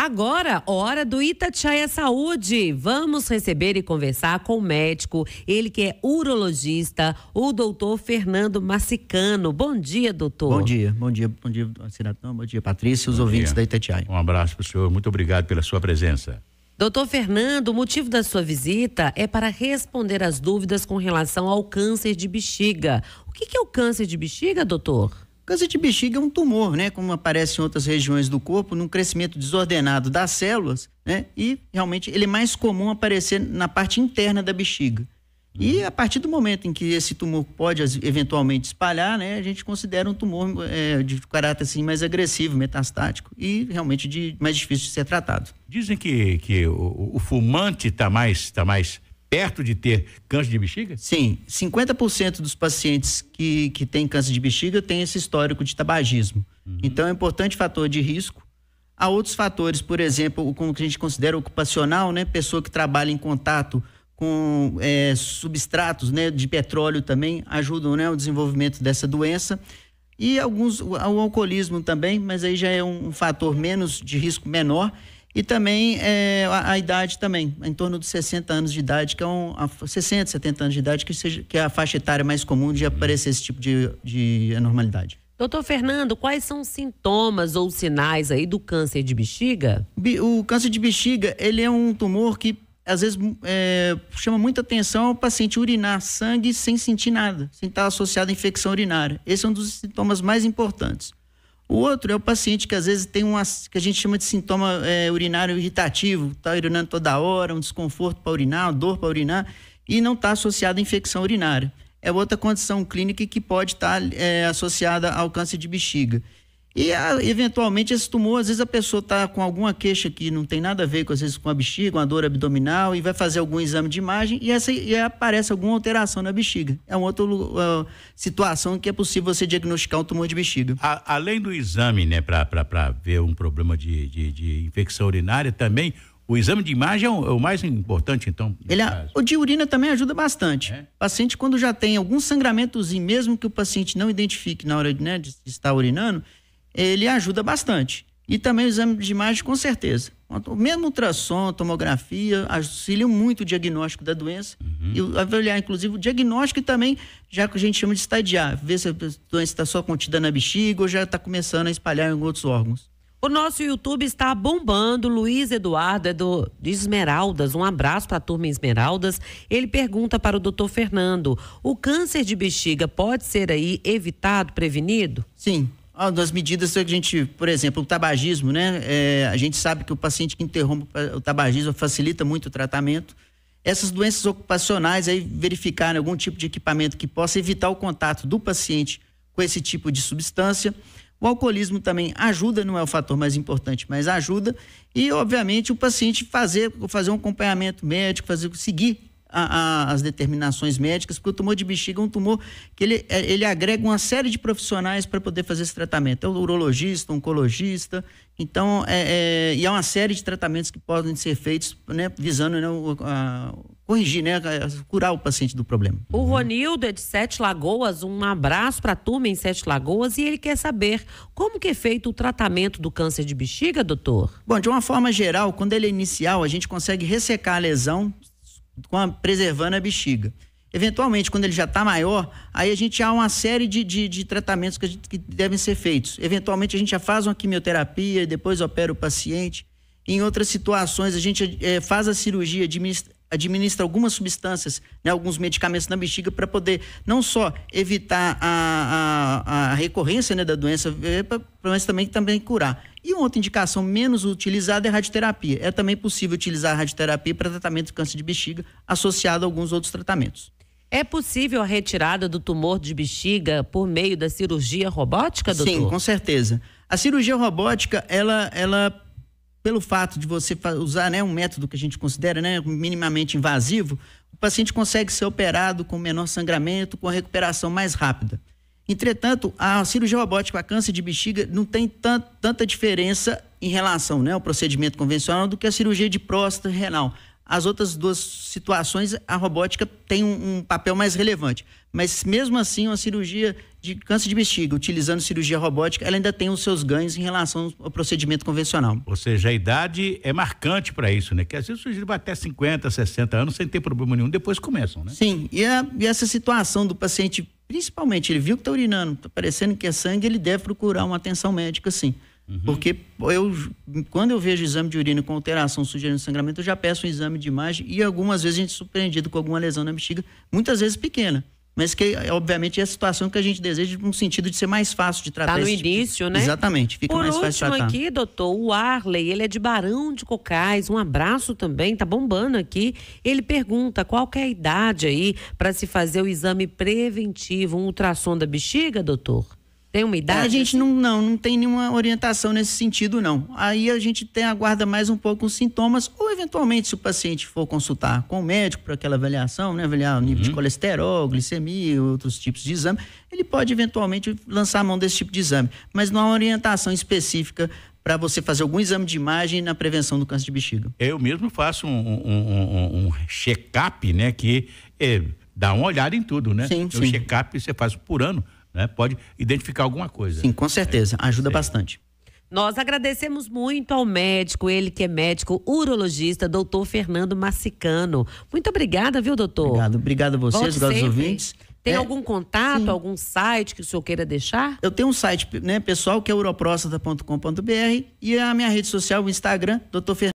Agora, hora do Itatiaia Saúde. Vamos receber e conversar com o médico, ele que é urologista, o doutor Fernando Massicano. Bom dia, doutor. Bom dia, senador, bom dia, Patrícia, os ouvintes da Itatiaia. Um abraço para o senhor, muito obrigado pela sua presença. Doutor Fernando, o motivo da sua visita é para responder às dúvidas com relação ao câncer de bexiga. O que é o câncer de bexiga, doutor? Câncer de bexiga é um tumor, né? Como aparece em outras regiões do corpo, num crescimento desordenado das células, né? E realmente ele é mais comum aparecer na parte interna da bexiga. E a partir do momento em que esse tumor pode eventualmente espalhar, né? A gente considera um tumor de caráter assim, mais agressivo, metastático e realmente mais difícil de ser tratado. Dizem que o fumante está mais perto de ter câncer de bexiga? Sim, 50% dos pacientes que têm câncer de bexiga têm esse histórico de tabagismo. Então é um importante fator de risco. Há outros fatores, por exemplo, como que a gente considera ocupacional, né? Pessoa que trabalha em contato com substratos, né, de petróleo também ajudam, né, o desenvolvimento dessa doença. E o alcoolismo também, mas aí já é um fator menos de risco menor. E também a idade também, em torno dos 60 anos de idade, que é 60, 70 anos de idade, que é a faixa etária mais comum de aparecer esse tipo de anormalidade. Doutor Fernando, quais são os sintomas ou sinais aí do câncer de bexiga? O câncer de bexiga, ele é um tumor que às vezes chama muita atenção ao paciente urinar sangue sem sentir nada, sem estar associado à infecção urinária. Esse é um dos sintomas mais importantes. O outro é o paciente que às vezes tem que a gente chama de sintoma urinário irritativo, está urinando toda hora, um desconforto para urinar, uma dor para urinar e não está associado à infecção urinária. É outra condição clínica que pode estar associada ao câncer de bexiga. E eventualmente esse tumor, às vezes a pessoa está com alguma queixa que não tem nada a ver às vezes com a bexiga, uma dor abdominal, e vai fazer algum exame de imagem e aparece alguma alteração na bexiga. É uma outra situação que é possível você diagnosticar um tumor de bexiga. Além do exame, né, para ver um problema de infecção urinária, também o exame de imagem é o mais importante, então? O de urina também ajuda bastante. O paciente, quando já tem algum sangramentozinho, mesmo que o paciente não identifique na hora de estar urinando, ele ajuda bastante. E também o exame de imagem, com certeza. O mesmo ultrassom, tomografia, auxiliam muito o diagnóstico da doença. E avaliar, inclusive, o diagnóstico e também, já que a gente chama de estadiar, ver se a doença está só contida na bexiga ou já está começando a espalhar em outros órgãos. O nosso YouTube está bombando. Luiz Eduardo é de Esmeraldas. Um abraço para a turma Esmeraldas. Ele pergunta para o doutor Fernando: o câncer de bexiga pode ser aí evitado, prevenido? Sim. Das medidas que a gente, por exemplo, o tabagismo, né? A gente sabe que o paciente que interrompe o tabagismo facilita muito o tratamento. Essas doenças ocupacionais, aí verificar algum tipo de equipamento que possa evitar o contato do paciente com esse tipo de substância. O alcoolismo também ajuda, não é o fator mais importante, mas ajuda. E, obviamente, o paciente fazer um acompanhamento médico, seguir as determinações médicas, porque o tumor de bexiga é um tumor que ele agrega uma série de profissionais para poder fazer esse tratamento. É o urologista, o oncologista, então, e há uma série de tratamentos que podem ser feitos, né, visando, né, corrigir, né, curar o paciente do problema. O Ronildo é de Sete Lagoas, um abraço para a turma em Sete Lagoas, e ele quer saber como que é feito o tratamento do câncer de bexiga, doutor? Bom, de uma forma geral, quando ele é inicial, a gente consegue ressecar a lesão preservando a bexiga. Eventualmente, quando ele já está maior, aí a gente há uma série de tratamentos que devem ser feitos. Eventualmente, a gente já faz uma quimioterapia e depois opera o paciente. Em outras situações, a gente faz a cirurgia, administra algumas substâncias, né, alguns medicamentos na bexiga para poder não só evitar a recorrência, né, da doença, mas também curar. E uma outra indicação menos utilizada é a radioterapia. É também possível utilizar a radioterapia para tratamento de câncer de bexiga, associado a alguns outros tratamentos. É possível a retirada do tumor de bexiga por meio da cirurgia robótica, doutor? Sim, com certeza. A cirurgia robótica, ela pelo fato de você usar, né, um método que a gente considera, né, minimamente invasivo, o paciente consegue ser operado com menor sangramento, com a recuperação mais rápida. Entretanto, a cirurgia robótica para câncer de bexiga não tem tanta diferença em relação, né, ao procedimento convencional do que a cirurgia de próstata renal. As outras duas situações, a robótica tem um papel mais relevante. Mas mesmo assim, uma cirurgia de câncer de bexiga, utilizando cirurgia robótica, ela ainda tem os seus ganhos em relação ao procedimento convencional. Ou seja, a idade é marcante para isso, né? Que às vezes o sujeito vai até 50, 60 anos sem ter problema nenhum, depois começam, né? Sim, e essa situação do paciente, principalmente, ele viu que está urinando, está parecendo que é sangue, ele deve procurar uma atenção médica, sim. Porque quando eu vejo exame de urina com alteração sugerindo sangramento, eu já peço um exame de imagem e algumas vezes a gente é surpreendido com alguma lesão na bexiga, muitas vezes pequena. Mas que, obviamente, é a situação que a gente deseja no sentido de ser mais fácil de tratar. Tá no início, né? Exatamente, fica mais fácil de tratar. Por último aqui, doutor, o Arley, ele é de Barão de Cocais, um abraço também, tá bombando aqui. Ele pergunta qual que é a idade aí para se fazer o exame preventivo, um ultrassom da bexiga, doutor? Tem uma idade? A gente não tem nenhuma orientação nesse sentido, não. Aí a gente aguarda mais um pouco os sintomas, ou eventualmente, se o paciente for consultar com o médico para aquela avaliação, né, avaliar o nível de colesterol, glicemia, outros tipos de exame, ele pode eventualmente lançar a mão desse tipo de exame. Mas não há uma orientação específica para você fazer algum exame de imagem na prevenção do câncer de bexiga. Eu mesmo faço um check-up, né, que dá uma olhada em tudo, né? Sim, o check-up você faz por ano, né? Pode identificar alguma coisa. Sim, com certeza. Ajuda bastante. Nós agradecemos muito ao médico, ele que é médico urologista, doutor Fernando Massicano. Muito obrigada, viu, doutor? Obrigado a vocês, obrigado aos ouvintes. Tem algum contato, algum site que o senhor queira deixar? Eu tenho um site, né, pessoal, que é uroprostata.com.br, e a minha rede social, o Instagram, Dr. Fernando.